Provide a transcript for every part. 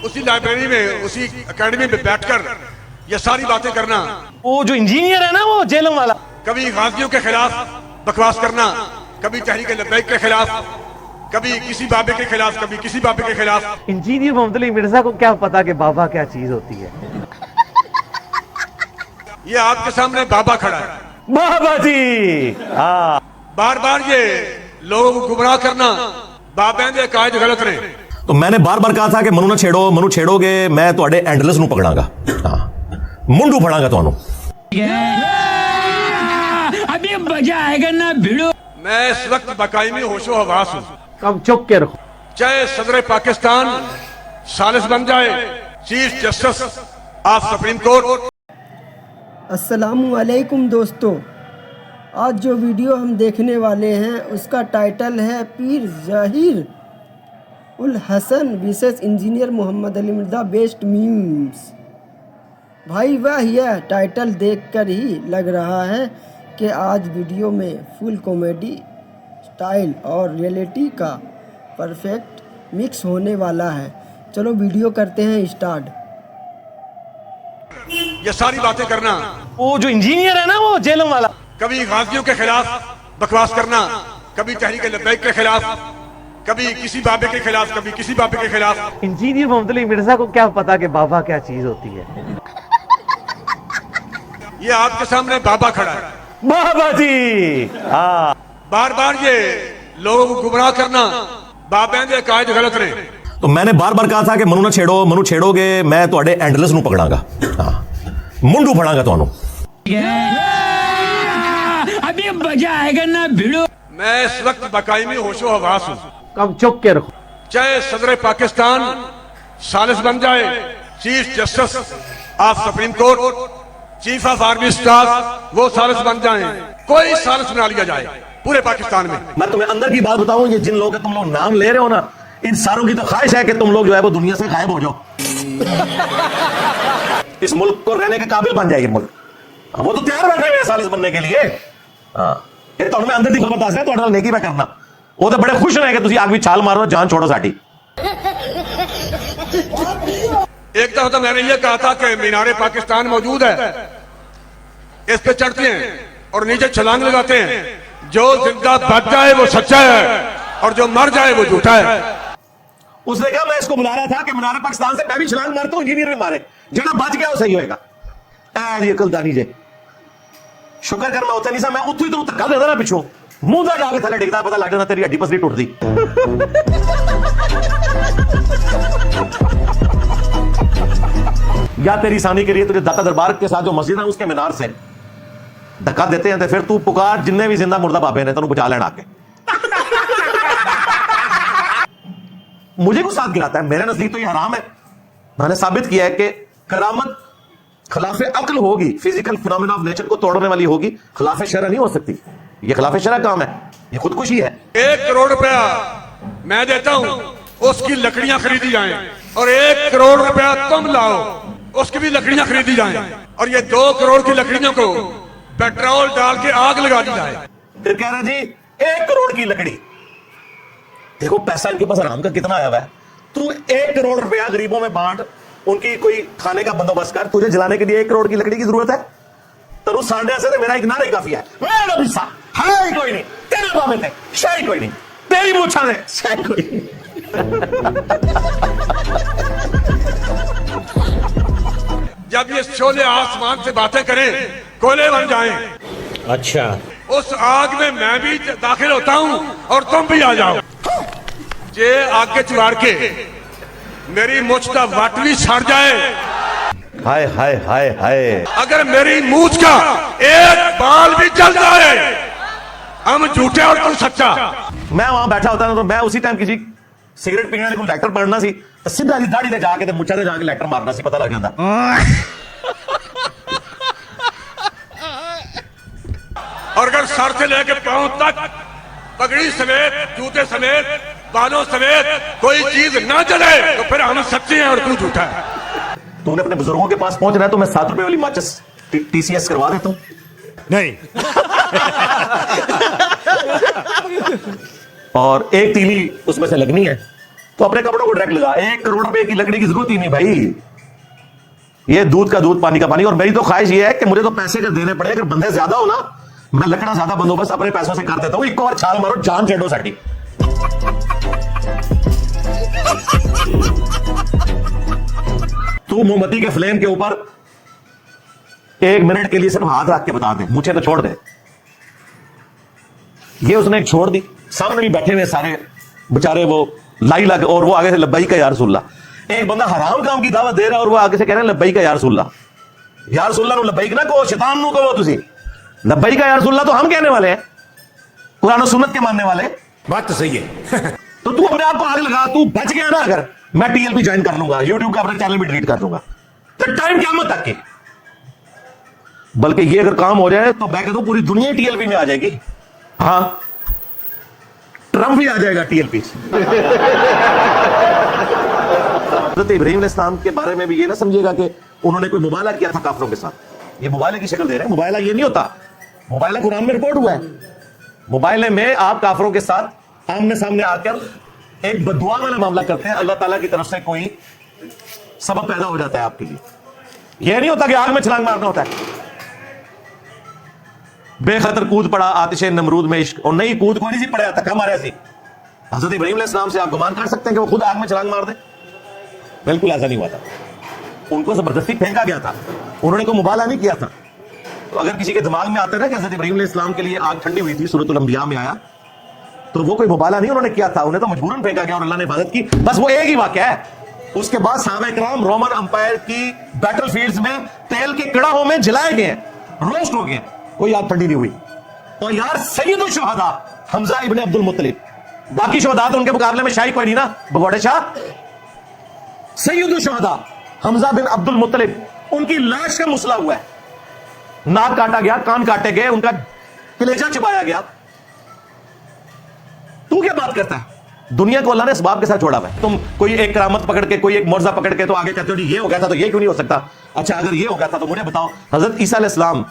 उसी लाइब्रेरी में, उसी एकेडमी में बैठकर ये सारी बातें करना, वो जो इंजीनियर है ना, वो जेलम वाला, कभी गाजियों के खिलाफ बकवास करना, कभी तहरीक लब्बैक के खिलाफ, कभी किसी बाबे के खिलाफ, कभी किसी बाबे के खिलाफ। इंजीनियर मोहम्मद अली मिर्जा को क्या पता कि बाबा क्या चीज होती है। ये आपके सामने बाबा खड़ा है, बाबा जी। हाँ, बार बार ये लोगों को गुमराह करना, बाबे दे कायद गलत ने। तो मैंने बार बार कहा था कि मनु ना छेड़ो, मनु छेड़ोगे मैं ਤੁਹਾਡੇ ਐਂਡਲਸ ਨੂੰ ਪਕੜਾਂਗਾ। हाँ, मुंडू फड़ांगा ਤੁਹਾਨੂੰ। अभी मजा आएगा ना भिड़ो। मैं इस वक्त बाकायमी होशो हवास हूं। कब चुप के रखो। चाहे सदर पाकिस्तान सालिस बन जाए, chief justice of supreme court. अस्सलामुअलैकुम दोस्तों, आज जो वीडियो हम देखने वाले हैं उसका टाइटल है पीर Zaheer ul Hasan versus engineer Mohammad Ali Mirza best memes. भाई वाह, यह टाइटल देखकर ही लग रहा है कि आज वीडियो में फुल कॉमेडी स्टाइल और रियलिटी का परफेक्ट मिक्स होने वाला है। चलो वीडियो करते हैं स्टार्ट। ये सारी बातें करना, वो जो इंजीनियर है ना, वो जेलम वाला, कभी गाजियों के खिलाफ बकवास करना, कभी तहरीक लब्बैक के खिलाफ, कभी किसी बाबे के खिलाफ, कभी किसी बाबे के खिलाफ। इंजीनियर मोहम्मद अली मिर्जा को क्या पता कि बाबा क्या चीज होती है। ये आपके सामने बाबा खड़ा है, बाबा जी। हाँ, बार बार ये लोगों को गुमराह करना, बाबे दे कायद गलत ने। तो मैंने बार बार कहा था कि मनु ना छेड़ो, मनु छेड़ोगे मैं ਤੁਹਾਡੇ ਐਂਡਲਸ ਨੂੰ ਪਕੜਾਂਗਾ। हाँ, मुंडू फड़ांगा ਤੁਹਾਨੂੰ। अभी मजा आएगा ना भिड़ो। मैं इस वक्त बाकायमी होशो हवास हूं। कब चुप के रखो। चाहे सदर पाकिस्तान सालिस बन जाए, chief justice of supreme court, chief of army staff वो सालिस बन जाएं, कोई सालिस बना लिया जाए पूरे पाकिस्तान में। मैं तुम्हें अंदर की बात बताऊं, ये जिन लोगों का तुम लोग नाम ले रहे हो ना, इन सारों की तो ख्वाहिश है कि तुम लोग जो है वो दुनिया से गायब हो जाओ। इस मुल्क को रहने के काबिल बन जाए ये मुल्क। वो तो तैयार बैठे हुए हैं सालिस बनने के लिए। हाँ, ये तो अंदर की खबर दस है तो नेकी पे करना। वो तो बड़े खुश रहे कि तुम आग भी छाल मारो, जान छोड़ो साटी। एक दफा तो मैंने ये कहा था कि मीनारे पाकिस्तान मौजूद है, इस पे चढ़ते हैं और नीचे छलांग लगाते हैं। जो जिंदा बच जाए वो सच्चा है और जो मर जाए वो झूठा है। उसने कहा मैं इसको बुला रहा था कि मीनारे पाकिस्तान से मैं भी छलांग मारता हूं, इंजीनियर भी मारे, जड़ा बच गया वो सही होएगा। अकलदानी जे शुक्र कर मैं उत्थे नहीं सा, मैं उत्थों ही तो धक्का देता ना पिछों, मुंह दा जाके थले डिगदा, पता लग जाता तेरी हड्डी पसली टूटदी। या तेरी सानी के लिए तुझे दाता दरबार के साथ जो मस्जिद है उसके मीनार से धक्का देते हैं तो फिर तू पुकार जिन्ने भी जिंदा मुर्दा बाबे ने तेनू बचा लेना आके। मुझे को साथ गिराता है, मेरे नजदीक तो ये हराम है। मैंने साबित किया है कि करामत खिलाफे अक्ल होगी, फिजिकल फिनोमेना ऑफ नेचर को तोड़ने वाली होगी, खिलाफे शरअ नहीं हो सकती। ये खिलाफे शरअ काम है, ये खुदकुशी है। 1 करोड़ रुपया मैं देता हूं, उसकी लकड़ियां खरीदी जाएं, और 1 करोड़ रुपया तुम लाओ, उसकी भी लकड़ियां खरीदी जाएं, और ये 2 करोड़ की लकड़ियों को पेट्रोल डाल के आग लगा दी जाए। फिर कह रहे जी 1 करोड़ की लकड़ी। देखो पैसा इनके पास आराम का कितना आया हुआ है। तू 1 करोड़ रुपया गरीबों में बांट, उनकी कोई खाने का बंदोबस्त कर, तुझे जलाने के लिए 1 करोड़ की लकड़ी की जरूरत है? तेरू सांडे से मेरा एक नारा ही काफी है। मेरा भी सा है कोई नहीं, तेरे बाबे थे शायद कोई नहीं, तेरी मूछा ने शायद कोई नहीं। जब ये शोले आसमान से बातें करें, कोयले बन जाएं। अच्छा, उस आग में मैं भी दाखिल होता हूं और तुम भी आ जाओ। जे आग के चुराड़ के मेरी मुझ का वट भी सड़ जाए, हाय हाय हाय हाय, अगर मेरी मूछ का एक बाल भी जल जाए, हम झूठे और तुम सच्चा। मैं वहां बैठा होता ना तो मैं उसी टाइम किसी सिगरेट पीने वाले को लेक्चर पढ़ना सी तो सीधा जी दाढ़ी ते जाके ते मुच्छा ते जाके लेक्चर मारना सी, पता लग जाता। और अगर सर से लेके पांव तक पगड़ी समेत, जूते समेत, बालों समेत कोई चीज ना जले तो फिर हम सच्चे हैं और तू झूठा है। तूने अपने बुजुर्गों के पास पहुंचना है तो मैं 7 रुपए वाली माचिस टीसीएस करवा देता हूं। नहीं और एक तीली उसमें से लगनी है, तो अपने कपड़ों को डायरेक्ट लगा। 1 करोड़ रुपए की लकड़ी की जरूरत ही नहीं भाई, ये दूध का दूध पानी का पानी। और मेरी तो ख्वाहिश ये है कि मुझे तो पैसे अगर देने पड़े, अगर बंदे ज्यादा हो ना, मैं लकड़ा ज्यादा बंदोबस्त अपने पैसों से कर देता हूं। एक बार छाल मारो जान चढ़ो साठी। तू मोमबत्ती के फ्लेम के ऊपर 1 मिनट के लिए सिर्फ हाथ रख के बता दे, मुझे तो छोड़ दे। ये उसने एक छोड़ दी, सामने भी बैठे हुए सारे बेचारे वो लाई लग, और वो आगे से लब्बई का या रसूलल्लाह। एक बंदा हराम काम की दावत दे रहा है और वो आगे से कह रहे हैं लब्बई का या रसूलल्लाह। या रसूलल्लाह नु लब्बईक ना कहो, शैतान नु कहो। तुसी लब्बई का या रसूलल्लाह तो हम कहने वाले हैं, कुरान और सुन्नत के मानने वाले। बात तो सही है। तो तू अपने आप को आग लगा, तू बच गया ना। अगर मैं टीएलपी ज्वाइन कर लूंगा, यूट्यूब का अपना चैनल भी डिलीट कर दूंगा, तो टाइम क़यामत तक के। बल्कि ये अगर काम हो जाए तो मैं कहता हूं पूरी दुनिया टीएलपी में आ जाएगी। हाँ, ट्रम्प भी आ जाएगा टीएलपी से। हज़रत इब्राहीम अलैहिस्सलाम के बारे में भी ये ना समझिएगा कि उन्होंने कोई मुबाला किया था काफिरों के साथ। ये मुबाले की शक्ल दे रहे हैं, मुबाला ये नहीं होता। मुबाला कुरान में रिपोर्ट हुआ है। मुबाले में आप काफिरों के साथ आमने सामने आकर एक बददुआ वाला मामला करते हैं, अल्लाह ताला की तरफ से कोई सबब पैदा हो जाता है आपके लिए। यह नहीं होता कि आग में छलांग मारना होता है। बेखतर कूद पड़ा आतिशे नमरूद में इश्क, और नहीं कूद कोई नहीं सी पड़ा, धक्का मारा सी। हज़रत इब्राहीम अलैहिस्सलाम से आप गुमान कर सकते हैं कि वो खुद आग में छलांग मार दे? बिल्कुल ऐसा नहीं हुआ था। उनको जबरदस्ती फेंका गया था, उन्होंने कोई मुबाला नहीं किया था। तो अगर किसी के दिमाग में आता है ना कि हज़रत इब्राहीम अलैहिस्सलाम के लिए आग ठंडी हुई थी, सूरतुल अंबिया में आया, तो वो कोई मुबाला नहीं उन्होंने किया था, उन्हें तो मजबूरन फेंका गया और अल्लाह ने हिफाजत की। बस वो एक ही वाकया है। उसके बाद सहाबा इकराम रोमन अंपायर की बैटल फील्ड्स में तेल के कड़ाहों में जलाए गए, रोस्ट हो गए, कोई आग ठंडी नहीं हुई। और यार सैयदुल शुहदा हमजा इब्ने अब्दुल मुत्तलिब, बाकी शुहदा तो उनके मुकाबले में शाही कोई नहीं ना, भगोड़े शाह। सैयदुल शुहदा हमजा बिन अब्दुल मुत्तलिब, उनकी लाश का मुसला हुआ है, नाक काटा गया, कान काटे गए, उनका कलेजा चिबाया गया। तू क्या बात करता है? दुनिया को अल्लाह ने असबाब के साथ छोड़ा हुआ है। तुम कोई एक करामत पकड़ के, कोई एक मुर्जा पकड़ के तो आगे कहते हो ये हो गया था तो ये क्यों नहीं हो सकता? अच्छा अगर ये हो गया था तो मुझे बताओ, हजरत ईसा अलैहिस्सलाम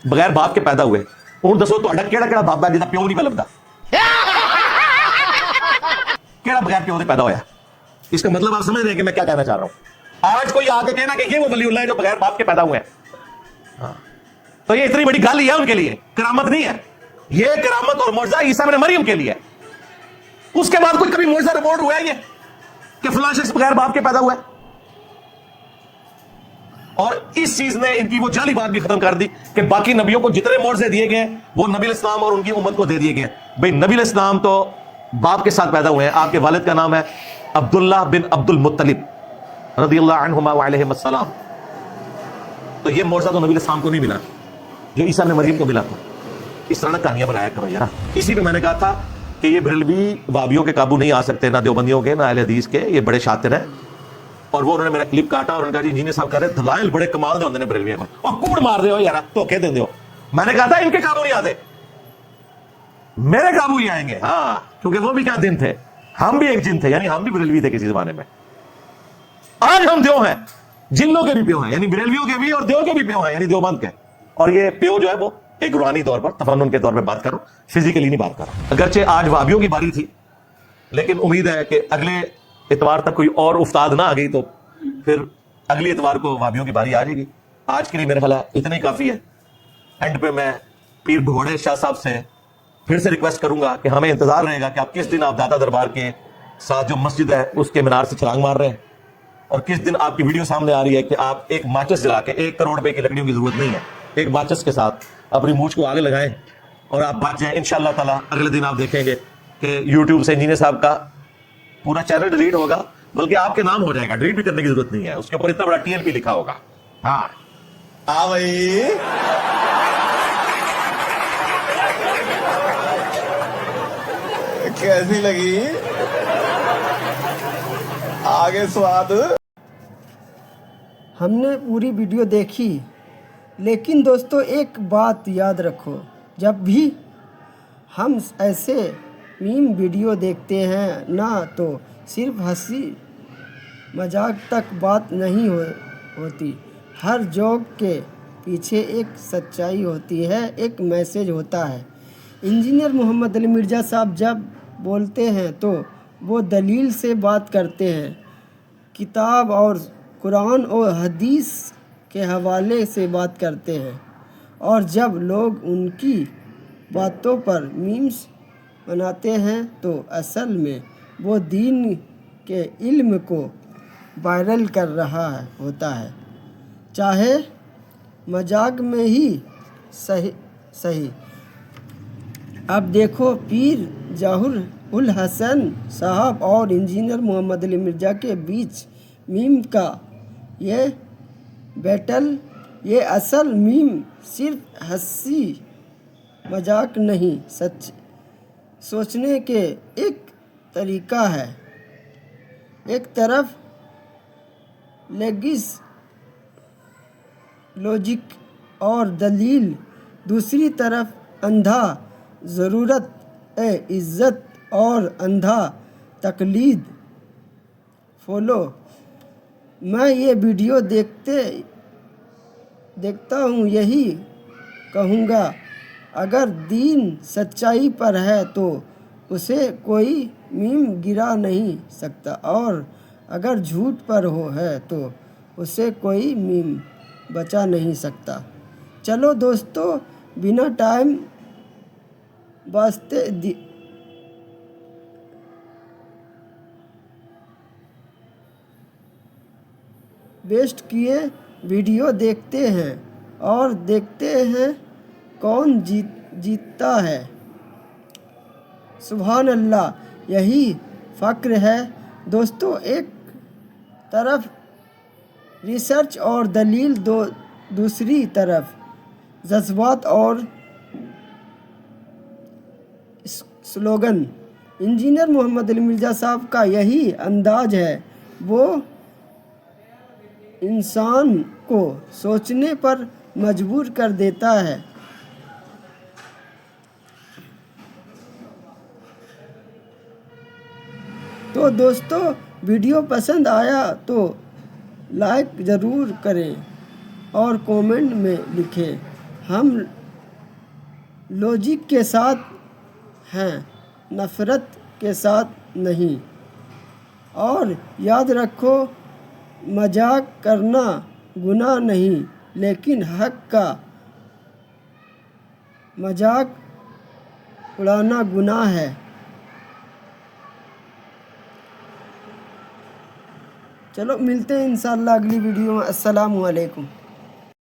बगैर बाप के पैदा हुए, और दसो तो केड़ा केड़ा बाप है जिसका प्यो नहीं लगता? केड़ा बगैर प्यो से पैदा होया? इसका मतलब आप समझ रहे हैं कि मैं क्या कहना चाह रहा हूं? आज कोई आके कहना कि ये वो वलीउल्लाह है जो बगैर बाप के पैदा हुए हैं, तो ये इतनी बड़ी गाल ही है उनके लिए, करामत नहीं है। ये करामत और मुर्जा ईसा बिन मरियम के लिए है। उसके बाद कोई कभी मुर्जा रिपोर्ट हुआ है ये कि फलां शख्स बगैर बाप के पैदा हुआ है? और इस चीज ने इनकी वो जाली बात भी खत्म कर दी कि बाकी नबियों को जितने मुर्जे दिए गए वो नबी इस्लाम और उनकी उम्मत को दे दिए गए। भाई नबी इस्लाम तो बाप के साथ पैदा हुए हैं, आपके वालिद का नाम है अब्दुल्ला बिन अब्दुल मुत्तलिब रज़ियल्लाहु अन्हुमा व अलैहिस्सलाम। तो ये मुर्जा तो नबी इस्लाम को नहीं मिला जो ईसा ने मरियम को मिला था। इस तरह कहानियां बनाया करो यार। इसी पे मैंने कहा था कि ये बरेलवी वाबियों के काबू नहीं आ सकते, ना देवबंदियों के, ना अहले हदीस के, ये बड़े शातिर हैं। और वो उन्होंने मेरा क्लिप काटा और उनका जी इंजीनियर साहब कह रहे दलाइल बड़े कमाल दे होंदे ने बरेलवी को, और कूड़ मार दे हो यार, धोखे देंदे हो। मैंने कहा था इनके काबू नहीं आते, मेरे काबू ही आएंगे। हाँ, क्योंकि वो भी क्या दिन थे, हम भी एक जिन थे, यानी हम भी बरेलवी थे किसी जमाने में। आज हम देव हैं, जिन्नों के भी प्यो हैं, यानी बरेलवियों के भी और देव के भी प्यो हैं, यानी देवबंद के। और ये प्यो जो है वो एक रूहानी तौर पर, तफन्नुन के तौर पर बात करो, फिजिकली नहीं बात करो। अगरचे आज वाबियों की बारी थी, लेकिन उम्मीद है कि अगले इतवार तक कोई और उस्ताद ना आ गई तो फिर अगली इतवार को वाबियों की बारी आ जाएगी। आज के लिए मेरे ख्याल है इतना ही काफी है। एंड पे मैं पीर भगोड़े शाह साहब से फिर से रिक्वेस्ट करूंगा कि हमें इंतजार रहेगा कि आप किस दिन आप दाता दरबार के साथ जो मस्जिद है उसके मीनार से छलांग मार रहे हैं, और किस दिन आपकी वीडियो सामने आ रही है कि आप एक माचिस जला के, 1 करोड़ रुपए की लकड़ियों की जरूरत नहीं है, एक माचिस के साथ अपनी मूंछ को आगे लगाएं और आप बच जाएं। इंशाअल्लाह ताला अगले दिन आप देखेंगे कि यूट्यूब से इंजीनियर साहब का पूरा चैनल डिलीट होगा, बल्कि आपके नाम हो जाएगा, डिलीट भी करने की जरूरत नहीं है, उसके ऊपर इतना बड़ा टीएलपी लिखा होगा। हाँ भाई, कैसी लगी आगे स्वाद? हमने पूरी वीडियो देखी, लेकिन दोस्तों एक बात याद रखो, जब भी हम ऐसे मीम वीडियो देखते हैं ना, तो सिर्फ हंसी मजाक तक बात नहीं होती। हर जोक के पीछे एक सच्चाई होती है, एक मैसेज होता है। इंजीनियर मोहम्मद अली मिर्ज़ा साहब जब बोलते हैं तो وہ دلیل سے بات کرتے ہیں، کتاب اور قرآن اور حدیث کے حوالے سے بات کرتے ہیں، اور جب لوگ ان کی باتوں پر میمز بناتے ہیں تو اصل میں وہ دین کے علم کو وائرل کر رہا ہوتا ہے، چاہے مذاق میں ہی صحیح۔ اب دیکھو، پیر ظہور الحسن صاحب اور انجینئر محمد علی مرزا کے بیچ میم کا یہ بیٹل، یہ اصل میم صرف ہنسی مذاق نہیں، سوچنے کے ایک طریقہ ہے۔ ایک طرف لوجک اور دلیل، دوسری طرف اندھا ضرورت عزت اور اندھا تقلید فالو۔ میں یہ ویڈیو دیکھتا ہوں یہی کہوں گا، اگر دین سچائی پر ہے تو اسے کوئی میم گرا نہیں سکتا، اور اگر جھوٹ پر ہے تو اسے کوئی میم بچا نہیں سکتا۔ چلو دوستو، بنا ٹائم ویسٹ کیے ویڈیو دیکھتے ہیں اور دیکھتے ہیں کون جیتتا ہے۔ سبحان اللہ، یہی فخر ہے دوستو۔ ایک طرف ریسرچ اور دلیل، دوسری طرف جذبات اور سلوگن۔ انجینئر محمد علی مرزا صاحب کا یہی انداز ہے، وہ انسان کو سوچنے پر مجبور کر دیتا ہے۔ تو دوستو، ویڈیو پسند آیا تو لائک ضرور کریں اور کومنٹ میں لکھیں، ہم لوجک کے ساتھ ہیں، نفرت کے ساتھ نہیں۔ اور یاد رکھو، مذاق کرنا گناہ نہیں، لیکن حق کا مذاق اڑانا گناہ ہے۔ چلو ملتے ہیں انشاءاللہ اگلی ویڈیو میں۔ السلام علیکم۔